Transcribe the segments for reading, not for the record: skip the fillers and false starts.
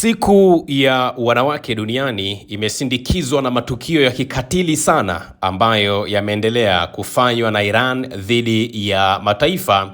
Siku ya wanawake duniani imesindikizwa na matukio ya kikatili sana ambayo yameendelea kufanywa na Iran dhidi ya mataifa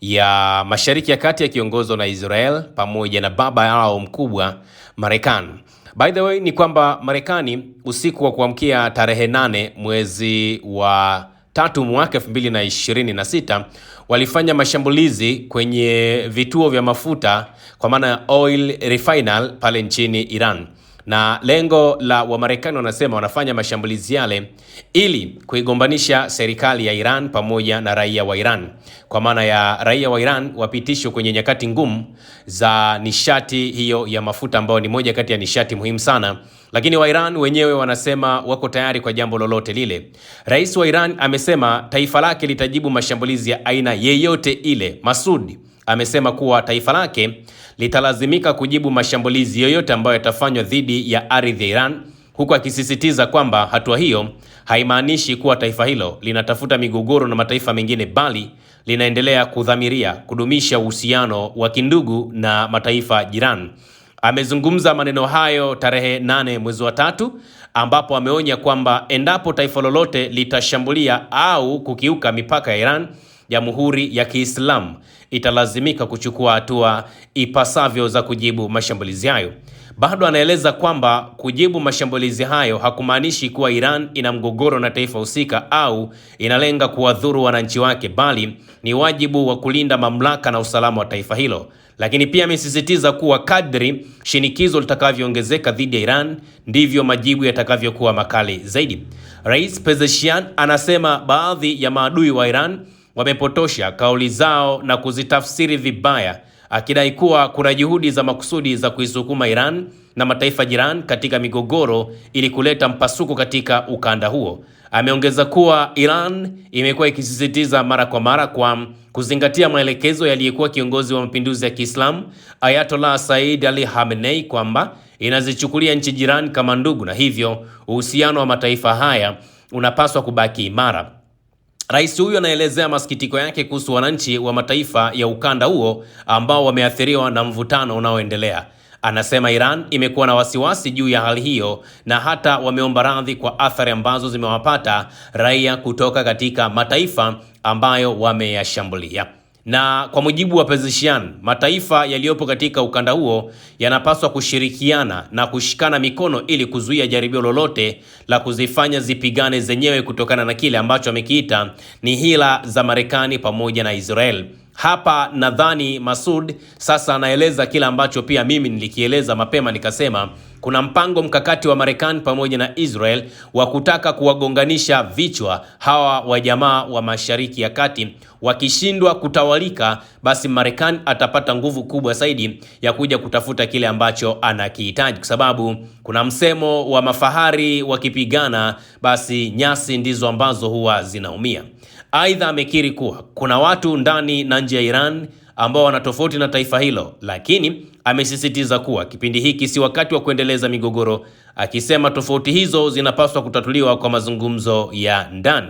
ya Mashariki ya Kati yakiongozwa na Israel pamoja na baba yao mkubwa Marekani. By the way, ni kwamba Marekani usiku wa kuamkia tarehe 8 mwezi wa 3 mwaka 2026 walifanya mashambulizi kwenye vituo vya mafuta kwa maana ya oil refinery pale nchini Iran. Na lengo la Wamarekani wanasema wanafanya mashambulizi yale ili kuigombanisha serikali ya Iran pamoja na raia wa Iran. Kwa maana ya raia wa Iran wapitishwe kwenye nyakati ngumu za nishati hiyo ya mafuta ambayo ni moja kati ya nishati muhimu sana. Lakini wa Iran wenyewe wanasema wako tayari kwa jambo lolote lile. Rais wa Iran amesema taifa lake litajibu mashambulizi ya aina yeyote ile. Masoud amesema kuwa taifa lake litalazimika kujibu mashambulizi yoyote ambayo yatafanywa dhidi ya ardhi ya Iran, huku akisisitiza kwamba hatua hiyo haimaanishi kuwa taifa hilo linatafuta migogoro na mataifa mengine, bali linaendelea kudhamiria kudumisha uhusiano wa kindugu na mataifa jirani. Amezungumza maneno hayo tarehe 8 mwezi wa 3 ambapo ameonya kwamba endapo taifa lolote litashambulia au kukiuka mipaka ya Iran, Jamhuri ya Kiislamu italazimika kuchukua hatua ipasavyo za kujibu mashambulizi hayo. Bado anaeleza kwamba kujibu mashambulizi hayo hakumaanishi kuwa Iran ina mgogoro na taifa husika au inalenga kuwadhuru wananchi wake, bali ni wajibu wa kulinda mamlaka na usalama wa taifa hilo. Lakini pia amesisitiza kuwa kadri shinikizo litakavyoongezeka dhidi ya Iran ndivyo majibu yatakavyokuwa makali zaidi. Rais Pezeshkian anasema baadhi ya maadui wa Iran wamepotosha kauli zao na kuzitafsiri vibaya, akidai kuwa kuna juhudi za makusudi za kuisukuma Iran na mataifa jirani katika migogoro ili kuleta mpasuko katika ukanda huo. Ameongeza kuwa Iran imekuwa ikisisitiza mara kwa mara kwa kuzingatia maelekezo yaliyekuwa kiongozi wa mapinduzi ya Kiislamu Ayatollah Said Ali Khamenei kwamba inazichukulia nchi jirani kama ndugu, na hivyo uhusiano wa mataifa haya unapaswa kubaki imara. Rais huyu anaelezea masikitiko yake kuhusu wananchi wa mataifa ya ukanda huo ambao wameathiriwa na mvutano unaoendelea. Anasema Iran imekuwa na wasiwasi juu ya hali hiyo na hata wameomba radhi kwa athari ambazo zimewapata raia kutoka katika mataifa ambayo wameyashambulia. Na kwa mujibu wa Pezeshkian, mataifa yaliyopo katika ukanda huo yanapaswa kushirikiana na kushikana mikono ili kuzuia jaribio lolote la kuzifanya zipigane zenyewe kutokana na kile ambacho amekiita ni hila za Marekani pamoja na Israel. Hapa nadhani Masoud sasa anaeleza kile ambacho pia mimi nilikieleza mapema, nikasema kuna mpango mkakati wa Marekani pamoja na Israel wa kutaka kuwagonganisha vichwa hawa wa jamaa wa Mashariki ya Kati. Wakishindwa kutawalika, basi Marekani atapata nguvu kubwa zaidi ya kuja kutafuta kile ambacho anakihitaji, kwa sababu kuna msemo wa mafahari wakipigana, basi nyasi ndizo ambazo huwa zinaumia. Aidha, amekiri kuwa kuna watu ndani na nje ya Iran ambao wana tofauti na taifa hilo, lakini amesisitiza kuwa kipindi hiki si wakati wa kuendeleza migogoro, akisema tofauti hizo zinapaswa kutatuliwa kwa mazungumzo ya ndani.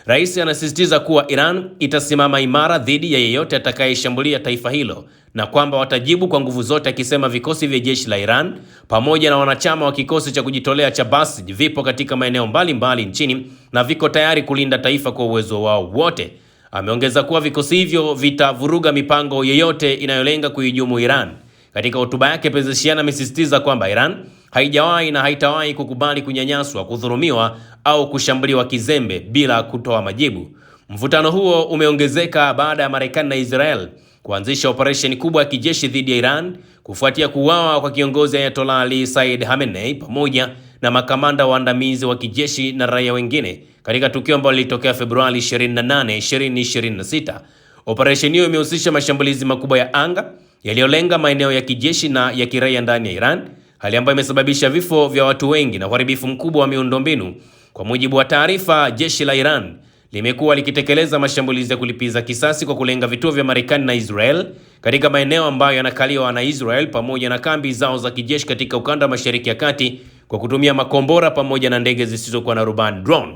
Rais anasisitiza kuwa Iran itasimama imara dhidi ya yeyote atakayeshambulia taifa hilo na kwamba watajibu kwa nguvu zote, akisema vikosi vya jeshi la Iran pamoja na wanachama wa kikosi cha kujitolea cha Basij vipo katika maeneo mbalimbali nchini na viko tayari kulinda taifa kwa uwezo wao wote. Ameongeza kuwa vikosi hivyo vitavuruga mipango yeyote inayolenga kuihujumu Iran. Katika hotuba yake, Pezeshkian amesisitiza kwamba Iran haijawahi na haitawahi kukubali kunyanyaswa, kudhulumiwa au kushambuliwa kizembe bila kutoa majibu. Mvutano huo umeongezeka baada ya Marekani na Israel kuanzisha operesheni kubwa ya kijeshi dhidi ya Iran kufuatia kuuawa kwa kiongozi Ayatollah Ali Said Khamenei pamoja na makamanda waandamizi wa kijeshi na raia wengine katika tukio ambalo lilitokea Februari 28, 2026. Operesheni hiyo imehusisha mashambulizi makubwa ya anga yaliyolenga maeneo ya kijeshi na ya kiraia ndani ya Iran, hali ambayo imesababisha vifo vya watu wengi na uharibifu mkubwa wa miundombinu. Kwa mujibu wa taarifa, jeshi la Iran limekuwa likitekeleza mashambulizi ya kulipiza kisasi kwa kulenga vituo vya Marekani na Israel katika maeneo ambayo yanakaliwa na Israel pamoja na kambi zao za kijeshi katika ukanda wa Mashariki ya Kati kwa kutumia makombora pamoja na ndege zisizokuwa na rubani, drone.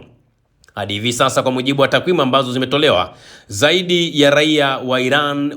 Hadi hivi sasa, kwa mujibu wa takwimu ambazo zimetolewa, zaidi ya raia wa Iran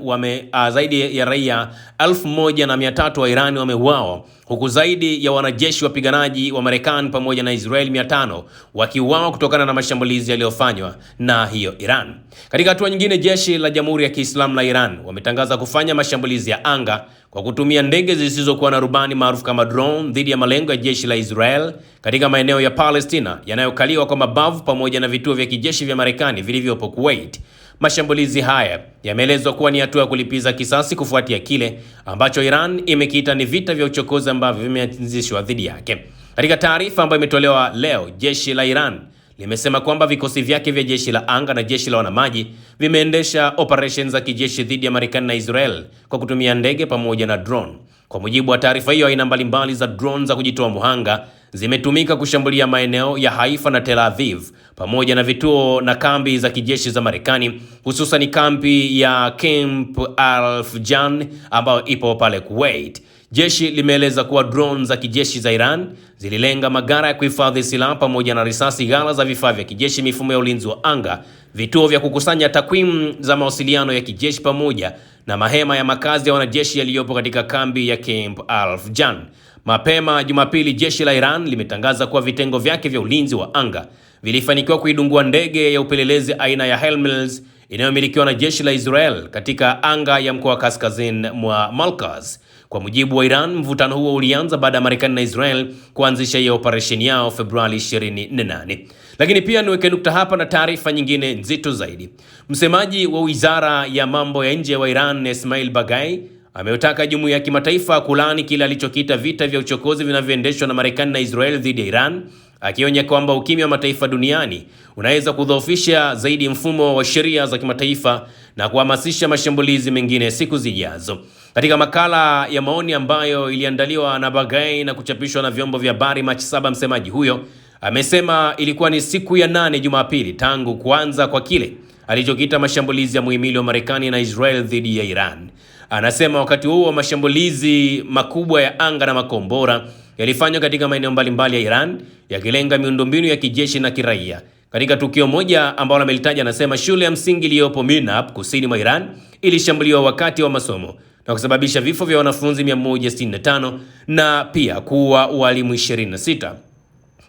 zaidi ya raia 1300 wa Iran wameuawa, huku zaidi ya wanajeshi wapiganaji wa Marekani pamoja na Israel 500 wakiuawa kutokana na mashambulizi yaliyofanywa na hiyo Iran. Katika hatua nyingine, jeshi la Jamhuri ya Kiislamu la Iran wametangaza kufanya mashambulizi ya anga kwa kutumia ndege zisizokuwa na rubani maarufu kama drone dhidi ya malengo ya jeshi la Israel katika maeneo ya Palestina yanayokaliwa kwa mabavu pamoja na vituo vya kijeshi vya Marekani vilivyopo Kuwait. Mashambulizi haya yameelezwa kuwa ni hatua ya kulipiza kisasi kufuatia kile ambacho Iran imekiita ni vita vya uchokozi ambavyo vimeanzishwa dhidi yake. Katika taarifa ambayo imetolewa leo, jeshi la Iran limesema kwamba vikosi vyake vya jeshi la anga na jeshi la wanamaji vimeendesha operations za kijeshi dhidi ya Marekani na Israel kwa kutumia ndege pamoja na drone. Kwa mujibu wa taarifa hiyo, aina mbalimbali za drone za kujitoa muhanga zimetumika kushambulia maeneo ya Haifa na Tel Aviv pamoja na vituo na kambi za kijeshi za Marekani, hususan kambi ya Camp Al-Faljan ambayo ipo pale Kuwait. Jeshi limeeleza kuwa drone za kijeshi za Iran zililenga magara ya kuhifadhi silaha pamoja na risasi, ghala za vifaa vya kijeshi, mifumo ya ulinzi wa anga, vituo vya kukusanya takwimu za mawasiliano ya kijeshi pamoja na mahema ya makazi ya wanajeshi yaliyopo katika kambi ya Camp Al-Faljan. Mapema Jumapili, jeshi la Iran limetangaza kuwa vitengo vyake vya ulinzi wa anga vilifanikiwa kuidungua ndege ya upelelezi aina ya Hermes inayomilikiwa na jeshi la Israel katika anga ya mkoa wa kaskazini mwa Malkaz. Kwa mujibu wa Iran, mvutano huo ulianza baada ya Marekani na Israel kuanzisha hiyo operesheni yao Februari 28. Lakini pia niweke nukta hapa na taarifa nyingine nzito zaidi. Msemaji wa Wizara ya Mambo ya Nje wa Iran, Ismail Baghai, ameutaka jumuiya ya kimataifa kulaani kile alichokiita vita vya uchokozi vinavyoendeshwa na Marekani na Israel dhidi ya Iran, akionya kwamba ukimya wa mataifa duniani unaweza kudhoofisha zaidi mfumo wa sheria za kimataifa na kuhamasisha mashambulizi mengine siku zijazo. Katika makala ya maoni ambayo iliandaliwa na Baghai na kuchapishwa na vyombo vya habari Machi 7, msemaji huyo amesema ilikuwa ni siku ya 8 Jumapili tangu kuanza kwa kile alichokiita mashambulizi ya muhimili wa Marekani na Israel dhidi ya Iran. Anasema wakati huo mashambulizi makubwa ya anga na makombora yalifanywa katika maeneo mbalimbali ya Iran yakilenga miundombinu ya kijeshi na kiraia. Katika tukio moja ambalo amelitaja, anasema shule ya msingi iliyopo Minab kusini mwa Iran ilishambuliwa wakati wa masomo na kusababisha vifo vya wanafunzi 165 na pia kuua walimu 26.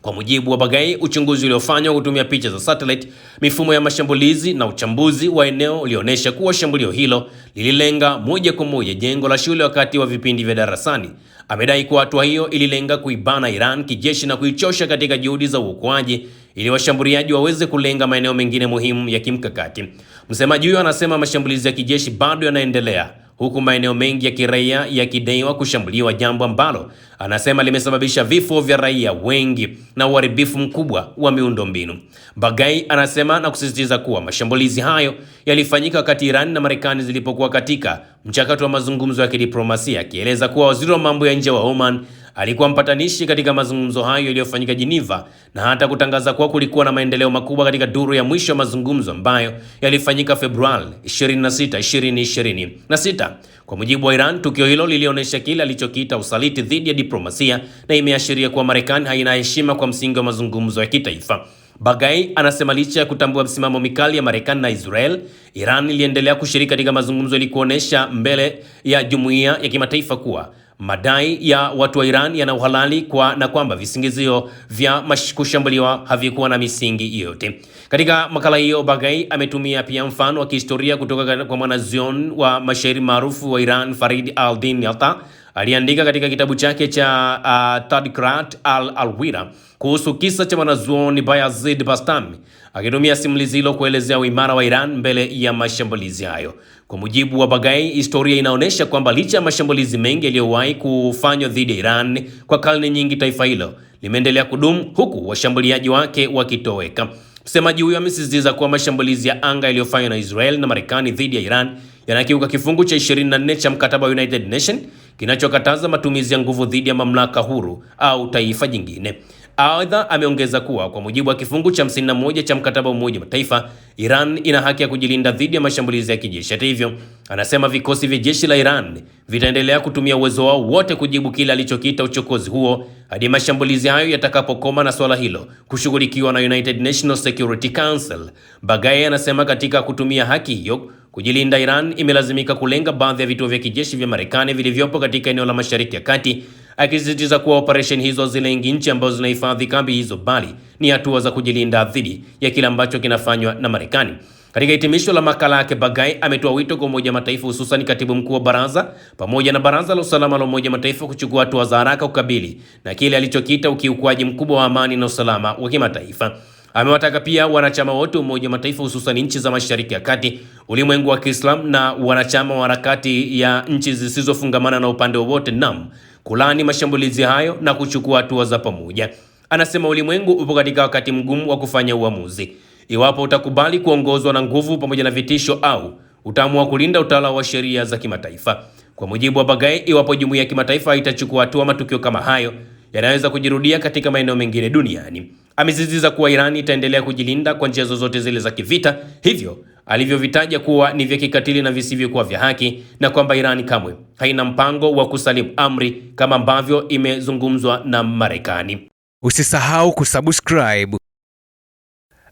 Kwa mujibu wa Baghai, uchunguzi uliofanywa kutumia picha za satellite, mifumo ya mashambulizi na uchambuzi wa eneo ulionyesha kuwa shambulio hilo lililenga moja kwa moja jengo la shule wakati wa vipindi vya darasani. Amedai kuwa hatua hiyo ililenga kuibana Iran kijeshi na kuichosha katika juhudi za uokoaji ili washambuliaji waweze kulenga maeneo mengine muhimu ya kimkakati. Msemaji huyo anasema mashambulizi ya kijeshi bado yanaendelea huku maeneo mengi ya kiraia yakidaiwa kushambuliwa, jambo ambalo anasema limesababisha vifo vya raia wengi na uharibifu mkubwa wa miundombinu. Baghai anasema na kusisitiza kuwa mashambulizi hayo yalifanyika wakati Iran na Marekani zilipokuwa katika mchakato wa mazungumzo ya kidiplomasia, akieleza kuwa waziri wa mambo ya nje wa Oman alikuwa mpatanishi katika mazungumzo hayo yaliyofanyika Geneva, na hata kutangaza kuwa kulikuwa na maendeleo makubwa katika duru ya mwisho ya mazungumzo ambayo yalifanyika Februari 26, 2026. Kwa mujibu wa Iran, tukio hilo lilionyesha kile alichokiita usaliti dhidi ya diplomasia na imeashiria kuwa Marekani haina heshima kwa msingi wa mazungumzo ya kitaifa. Baghai anasema licha ya kutambua msimamo mikali ya Marekani na Israel, Iran iliendelea kushiriki katika mazungumzo ili kuonesha mbele ya jumuiya ya kimataifa kuwa madai ya watu wa Iran yana uhalali na kwamba visingizio vya kushambuliwa havikuwa na misingi yoyote. Katika makala hiyo, Baghai ametumia pia mfano wa kihistoria kutoka kwa mwanazuoni wa mashairi maarufu wa Iran, Farid al-Din Yalta. Aliandika katika kitabu chake cha Tadkirat al-Alwira kuhusu kisa cha mwanazuoni Bayazid Bastami, akitumia simulizi hilo kuelezea uimara wa Iran mbele ya mashambulizi hayo. Kwa mujibu wa Baghai, historia inaonyesha kwamba licha ya mashambulizi mengi yaliyowahi kufanywa dhidi ya Iran kwa karne nyingi, taifa hilo limeendelea kudumu huku washambuliaji wake wakitoweka. Msemaji huyo amesisitiza kuwa mashambulizi ya anga yaliyofanywa na Israel na Marekani dhidi ya Iran yanakiuka kifungu cha 24 cha mkataba wa United Nations kinachokataza matumizi ya nguvu dhidi ya mamlaka huru au taifa jingine. Aidha, ameongeza kuwa kwa mujibu wa kifungu cha 51 cha mkataba wa Umoja wa Mataifa, Iran ina haki ya kujilinda dhidi ya mashambulizi ya kijeshi. Hata hivyo, anasema vikosi vya jeshi la Iran vitaendelea kutumia uwezo wao wote kujibu kile alichokiita uchokozi huo hadi mashambulizi hayo yatakapokoma na swala hilo kushughulikiwa na United Nations Security Council. Baghai anasema katika kutumia haki hiyo kujilinda, Iran imelazimika kulenga baadhi ya vituo vya kijeshi vya Marekani vilivyopo katika eneo la Mashariki ya Kati, akisisitiza kuwa operesheni hizo zilengi nchi ambazo zinahifadhi kambi hizo, bali ni hatua za kujilinda dhidi ya kile ambacho kinafanywa na Marekani. Katika hitimisho la makala yake, Baghai ametoa wito kwa Umoja wa Mataifa, hususan katibu mkuu wa baraza pamoja na Baraza la Usalama la Umoja wa Mataifa kuchukua hatua za haraka kukabili na kile alichokiita ukiukwaji mkubwa wa amani na usalama wa kimataifa. Amewataka pia wanachama wote wa Umoja wa Mataifa, hususan nchi za Mashariki ya Kati, ulimwengu wa Kiislamu na wanachama wa harakati ya nchi zisizofungamana na upande wowote NAM kulaani mashambulizi hayo na kuchukua hatua za pamoja. Anasema ulimwengu upo katika wakati mgumu wa kufanya uamuzi, iwapo utakubali kuongozwa na nguvu pamoja na vitisho au utaamua kulinda utawala wa sheria za kimataifa. Kwa mujibu wa Baghai, iwapo jumuiya ya kimataifa haitachukua hatua, matukio kama hayo yanaweza kujirudia katika maeneo mengine duniani. Amesisitiza kuwa Iran itaendelea kujilinda kwa njia zozote zile za kivita, hivyo alivyovitaja kuwa ni vya kikatili na visivyokuwa vya haki, na kwamba Iran kamwe haina mpango wa kusalimu amri kama ambavyo imezungumzwa na Marekani. Usisahau kusubscribe,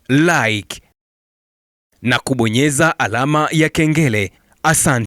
like na kubonyeza alama ya kengele. Asante.